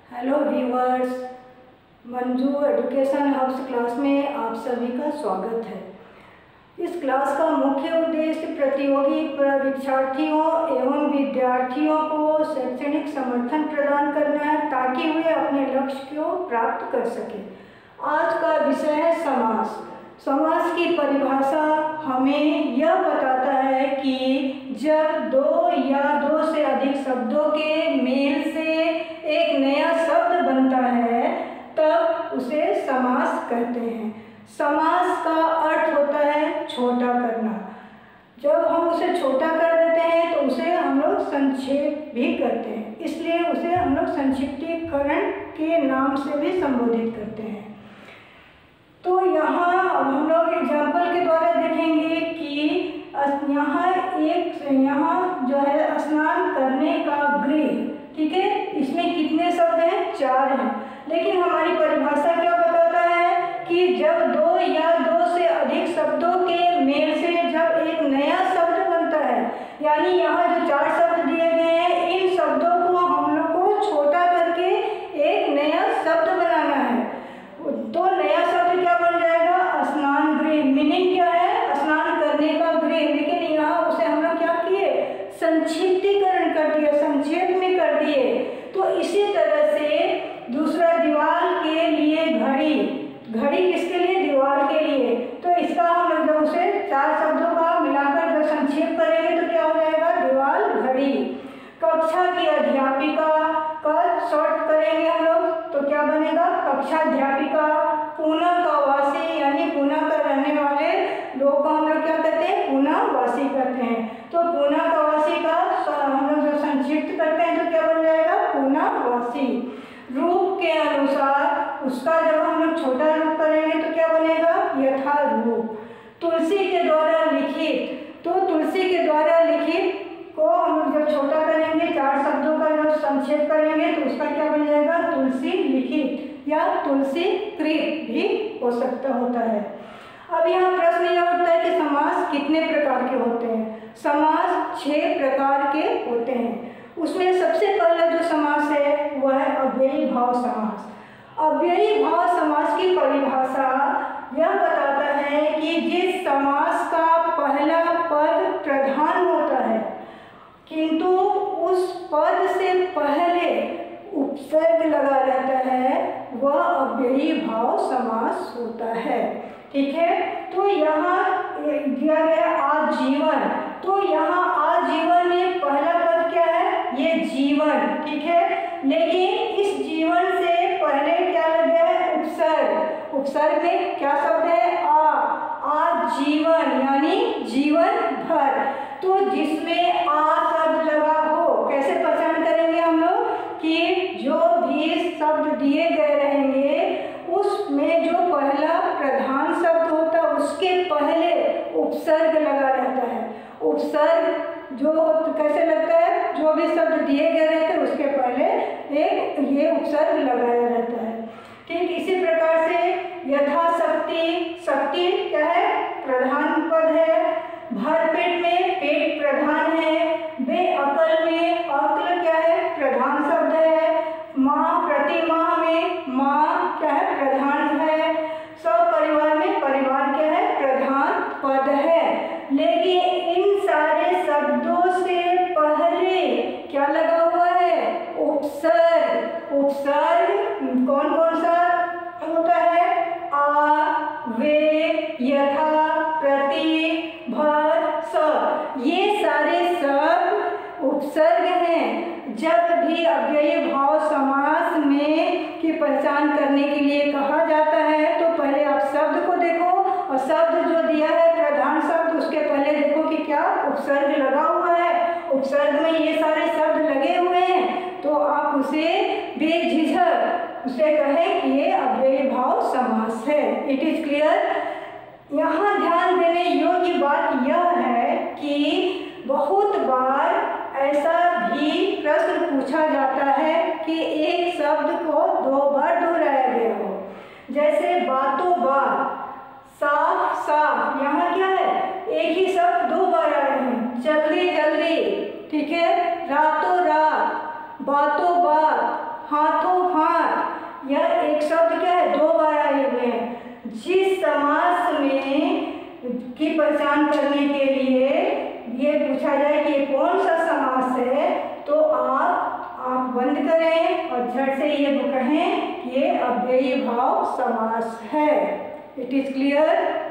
Hello viewers, Manju education hubs class में आप सभी का स्वागत है। इस क्लास का मुख्य उद्देश्य प्रतियोगी परीक्षार्थियों एवं विद्यार्थियों को शैक्षणिक समर्थन प्रदान करना है ताकि वे अपने लक्ष्य को प्राप्त कर सकें। आज का विषय है समास। समास की परिभाषा हमें यह बताता है कि जब दो या दो से अधिक शब्दों के मेल से एक नया शब्द बनता है तब उसे समास कहते हैं। समास का अर्थ होता है छोटा करना। जब हम उसे छोटा कर देते हैं तो उसे हम लोग संक्षेप भी करते हैं, इसलिए उसे हम लोग संक्षिप्तीकरण के नाम से भी संबोधित करते हैं। तो यहाँ हम लोग एग्जाम्पल के द्वारा देखेंगे कि यहाँ जो है स्नान करने का गृह, ठीक है, इसमें कितने शब्द हैं? 4 हैं। लेकिन हमारी परिभाषा क्या बताता है कि जब दो या दो से अधिक शब्दों के मेल से जब एक नया शब्द बनता है, यानी यहाँ जो 4 शब्द दिए गए हैं इन शब्दों को हम लोग को छोटा करके एक नया शब्द बनाना है। तो नया शब्द क्या बन जाएगा? स्नान गृह। मीनिंग क्या है? स्नान करने का गृह। लेकिन यहाँ उसे हम लोग क्या किए? संक्षिप्तीकरण कर दिया, संक्षेप में कर दिए। तो इसी तरह से दूसरा दीवार के लिए घड़ी। घड़ी किसके लिए? दीवार के लिए। तो इसका हम लोग जब उसे 4 शब्दों का मिलाकर जब संक्षेप करेंगे तो क्या हो जाएगा? दीवार घड़ी। कक्षा की अध्यापिका का शॉर्ट करेंगे हम लोग तो क्या बनेगा? कक्षाध्यापिका। पुणे का वासी, यानी पुणे का रहने वाले लोग को हम लोग क्या कहते हैं? पुणे वासी कहते हैं। तो पुणे का वासी का हम लोग जो संक्षिप्त करते हैं तो क्या बन जाएगा? पुणे वासी। रूप के अनुसार उसका जब हम लोग छोटा रूप करेंगे तो क्या बनेगा? यथा रूप। तुलसी के द्वारा लिखित, तो तुलसी के द्वारा लिखित को हम लोग जब छोटा करेंगे 4 शब्दों का जब संक्षेप करेंगे तो उसका क्या बन जाएगा? तुलसी लिखित या तुलसी कृत भी हो सकता होता है। अब यहाँ प्रश्न यह उठता है कि समास कितने प्रकार के होते हैं? समास 6 प्रकार के होते हैं। उसमें सबसे पहला जो समास है वह है अव्ययी भाव समास। अव्ययी भाव समास की परिभाषा यह बताता है कि जिस समास का पहला पद प्रधान होता है किंतु उस पद से पहले उपसर्ग लगा रहता है वह अव्ययी भाव समास होता है। ठीक है, तो यहाँ दिया गया आजीवन। तो यहाँ आजीवन में पहला पद क्या है? ये जीवन, ठीक है। लेकिन इस जीवन से पहले क्या लग गया है? उपसर्ग। उपसर्ग में क्या शब्द है? आजीवन यानी जीवन भर। तो जिसमें आ शब्द लगा हो, कैसे पहचान करेंगे हम लोग कि जो भी शब्द दिए गए रहेंगे उसमें जो पहला प्रधान शब्द होता है उसके पहले उपसर्ग लगा रहता है। उपसर्ग जो कैसे लगता है? जो भी शब्द दिए गए रहते हैं उसके पहले एक ये उपसर्ग लगाया रहता है। ठीक इसी प्रकार से यथाशक्ति, शक्ति क्या है? प्रधान पद है। भरपेट में पेट प्रधान है। बेअकल में अक्ल क्या है? प्रधान शब्द है। माँ प्रतिमाह में माँ क्या है? प्रधान है। सपरिवार में परिवार क्या है? प्रधान पद है। लेकिन इन सारे शब्दों से पहले क्या लगा हुआ है? उपसर्ग। उपसर्ग कौन कौन सा होता है? आ, वे, यथा, प्रति, भर, स, ये सारे सब उपसर्ग हैं। जब भी अव्ययी भाव समास में की पहचान करने के लिए कहा जाता है तो पहले आप शब्द को देखो और शब्द जो दिया है प्रधान शब्द उसके पहले देखो कि क्या उपसर्ग लगा हुआ है। उपसर्ग में ये सारे शब्द लगे हुए हैं तो आप उसे बेझिझक उसे कहें कि ये अव्ययी भाव समास है। It is clear. यहाँ ध्यान देने योग्य बात यह है कि बहुत बार ऐसा भी प्रश्न पूछा जाता है कि एक शब्द को 2 बार दोहराया गया हो। जैसे बातों बात, साफ साफ, यहाँ क्या है? एक ही शब्द 2 बार आए हैं। जल्दी जल्दी, ठीक है। रातों रात, बातों बात, हाथों हाथ, यह एक शब्द क्या है, 2 बार आए हुए हैं। जिस समास में की पहचान करने के लिए ये पूछा जाए कि ये कौन सा समास है, तो आप बंद करें और झट से ये कहें कि ये अव्ययी भाव समास है। It is clear.